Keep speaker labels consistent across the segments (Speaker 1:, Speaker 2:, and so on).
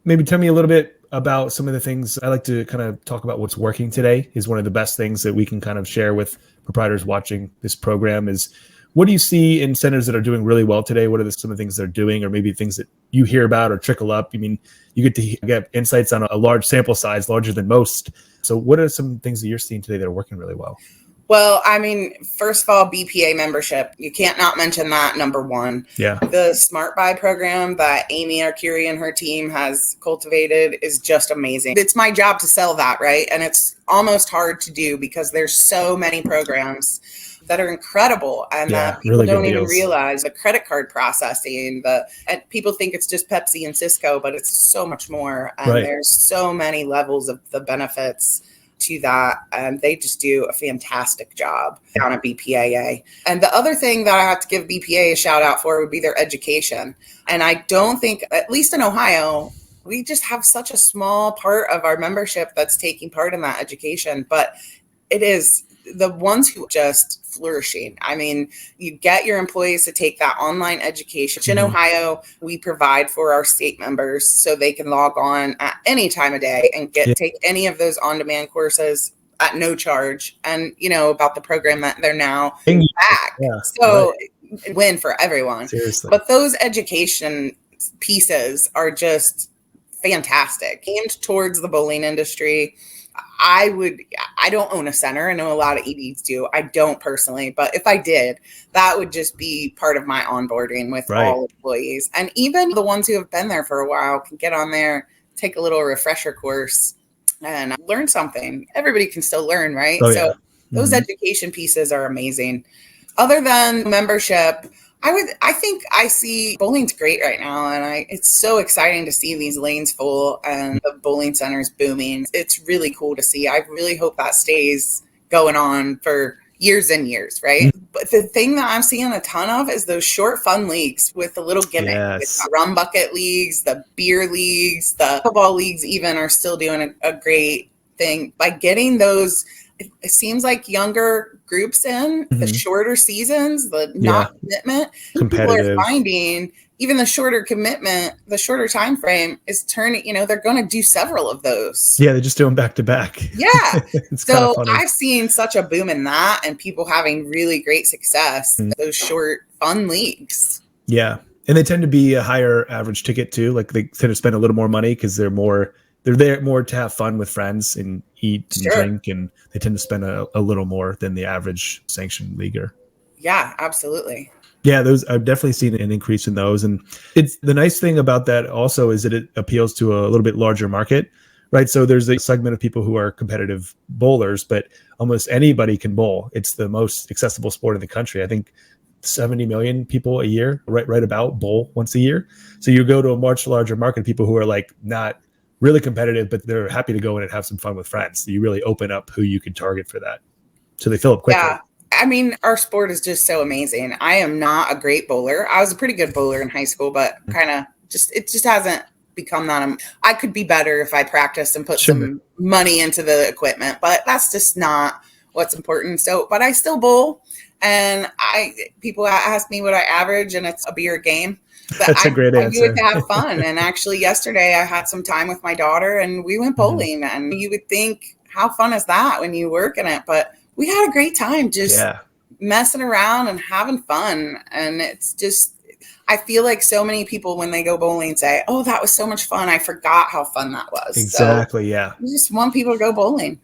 Speaker 1: maybe tell me a little bit about some of the things. I like to kind of talk about what's working today is one of the best things that we can kind of share with proprietors watching this program is what do you see in centers that are doing really well today? What are some of the things they're doing or maybe things that you hear about or trickle up? I mean, you get to get insights on a large sample size, larger than most. So what are some things that you're seeing today that are working really well?
Speaker 2: Well, I mean, first of all, BPA membership. You can't not mention that, number one.
Speaker 1: Yeah.
Speaker 2: The Smart Buy program that Amy Arcuri and her team has cultivated is just amazing. It's my job to sell that, right? And it's almost hard to do because there's so many programs that are incredible and that people
Speaker 1: really
Speaker 2: don't even
Speaker 1: deals.
Speaker 2: realize the credit card processing, and people think it's just Pepsi and Cisco, but it's so much more. And there's so many levels of the benefits to that, and they just do a fantastic job down at BPAA. And the other thing that I have to give BPA a shout out for would be their education. And I don't think, at least in Ohio, we just have such a small part of our membership that's taking part in that education, but it is the ones who just flourishing. I mean, you get your employees to take that online education. In Ohio, we provide for our state members so they can log on at any time of day and take any of those on-demand courses at no charge. And, you know, about the program that they're now back. Yeah, so win for everyone.
Speaker 1: Seriously.
Speaker 2: But those education pieces are just fantastic, aimed towards the bowling industry. I don't own a center. I know a lot of EDs do. I don't personally, but if I did, that would just be part of my onboarding with all employees. And even the ones who have been there for a while can get on there, take a little refresher course and learn something. Everybody can still learn, right? So those education pieces are amazing. Other than membership, I think I see bowling's great right now, and it's so exciting to see these lanes full and the bowling centers booming. It's really cool to see. I really hope that stays going on for years and years, right? But the thing that I'm seeing a ton of is those short fun leagues with the little gimmick. The rum bucket leagues, the beer leagues, the football leagues even are still doing a great thing by getting those. It seems like younger groups in the shorter seasons, the not commitment. People are finding even the shorter commitment, the shorter time frame is turning, you know, they're going to do several of those.
Speaker 1: Yeah, they just do them back to back.
Speaker 2: Yeah. So I've seen such a boom in that and people having really great success in those short fun leagues.
Speaker 1: Yeah. And they tend to be a higher average ticket too. Like they tend to spend a little more money because they're there more to have fun with friends and eat and drink, and they tend to spend a little more than the average sanctioned leaguer.
Speaker 2: Yeah, absolutely.
Speaker 1: Yeah, those I've definitely seen an increase in those. And it's the nice thing about that also is that it appeals to a little bit larger market, right? So there's a segment of people who are competitive bowlers, but almost anybody can bowl. It's the most accessible sport in the country. I think 70 million people a year, right about bowl once a year. So you go to a much larger market of people who are like not really competitive, but they're happy to go in and have some fun with friends. So you really open up who you can target for that. So they fill up quickly.
Speaker 2: Yeah. I mean, our sport is just so amazing. I am not a great bowler. I was a pretty good bowler in high school, but it just hasn't become that. I could be better if I practiced and put some money into the equipment, but that's just not what's important. So, but I still bowl, and people ask me what I average, and it's a beer game. But
Speaker 1: That's a great answer.
Speaker 2: I do it to have fun. And actually yesterday I had some time with my daughter and we went bowling, and you would think, how fun is that when you work in it? But we had a great time just messing around and having fun. And it's just, I feel like so many people when they go bowling say, oh, that was so much fun. I forgot how fun that was.
Speaker 1: Exactly.
Speaker 2: So we just want people to go bowling.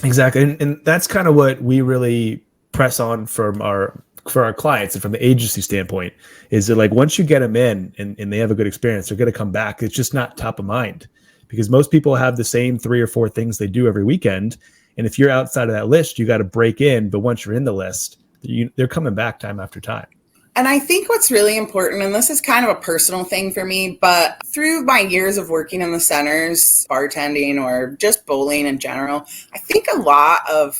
Speaker 1: Exactly. And that's kind of what we really press on for our clients and from the agency standpoint is that like once you get them in and they have a good experience, they're going to come back. It's just not top of mind because most people have the same 3 or 4 things they do every weekend. And if you're outside of that list, you got to break in. But once you're in the list, they're coming back time after time.
Speaker 2: And I think what's really important, and this is kind of a personal thing for me, but through my years of working in the centers, bartending, or just bowling in general, I think a lot of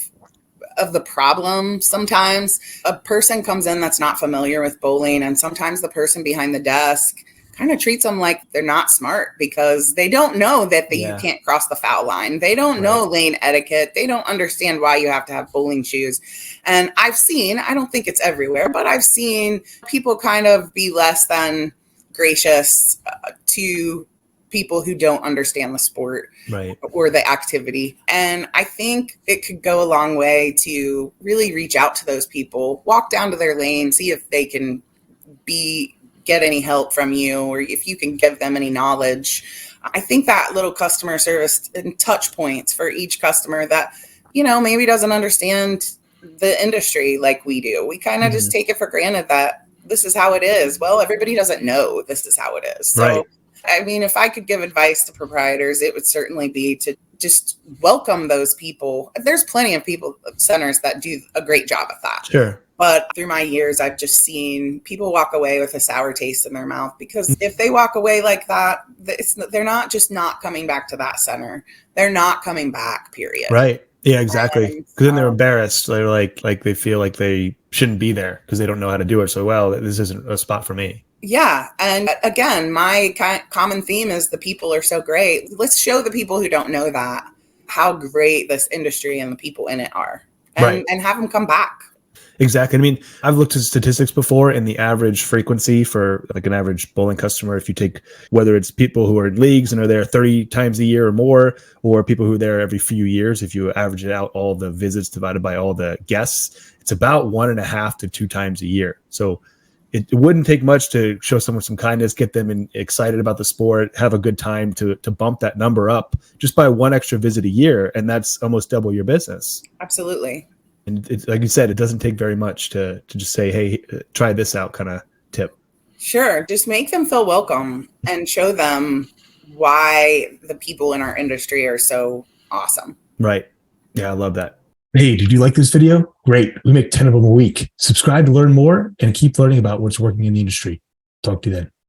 Speaker 2: the problem sometimes a person comes in that's not familiar with bowling, and sometimes the person behind the desk kind of treats them like they're not smart because they don't know that you can't cross the foul line. They don't know lane etiquette. They don't understand why you have to have bowling shoes. And I've seen, I don't think it's everywhere, but I've seen people kind of be less than gracious to people who don't understand the sport
Speaker 1: Right.
Speaker 2: or the activity. And I think it could go a long way to really reach out to those people, walk down to their lane, see if they can get any help from you, or if you can give them any knowledge. I think that little customer service and touch points for each customer that, maybe doesn't understand the industry like we do. We kind of just take it for granted that this is how it is. Well, everybody doesn't know this is how it is. So,
Speaker 1: Right.
Speaker 2: I mean, if I could give advice to proprietors, it would certainly be to just welcome those people. There's plenty of centers that do a great job at that.
Speaker 1: Sure.
Speaker 2: But through my years, I've just seen people walk away with a sour taste in their mouth, because if they walk away like that, they're not just not coming back to that center. They're not coming back, period.
Speaker 1: Right. Yeah, exactly.
Speaker 2: And,
Speaker 1: Because then they're embarrassed. They're like they feel like they shouldn't be there because they don't know how to do it. So, well, this isn't a spot for me.
Speaker 2: Yeah. And again, my common theme is the people are so great. Let's show the people who don't know that how great this industry and the people in it are, and have them come back.
Speaker 1: Exactly. I mean, I've looked at statistics before, and the average frequency for like an average bowling customer, if you take whether it's people who are in leagues and are there 30 times a year or more, or people who are there every few years, if you average it out, all the visits divided by all the guests, it's about 1.5 to 2 times a year. So it wouldn't take much to show someone some kindness, get them excited about the sport, have a good time to bump that number up just by one extra visit a year. And that's almost double your business.
Speaker 2: Absolutely.
Speaker 1: And it's, like you said, it doesn't take very much to just say, hey, try this out kind of tip.
Speaker 2: Sure. Just make them feel welcome and show them why the people in our industry are so awesome.
Speaker 1: Right. Yeah, I love that. Hey, did you like this video? Great. We make 10 of them a week. Subscribe to learn more and keep learning about what's working in the industry. Talk to you then.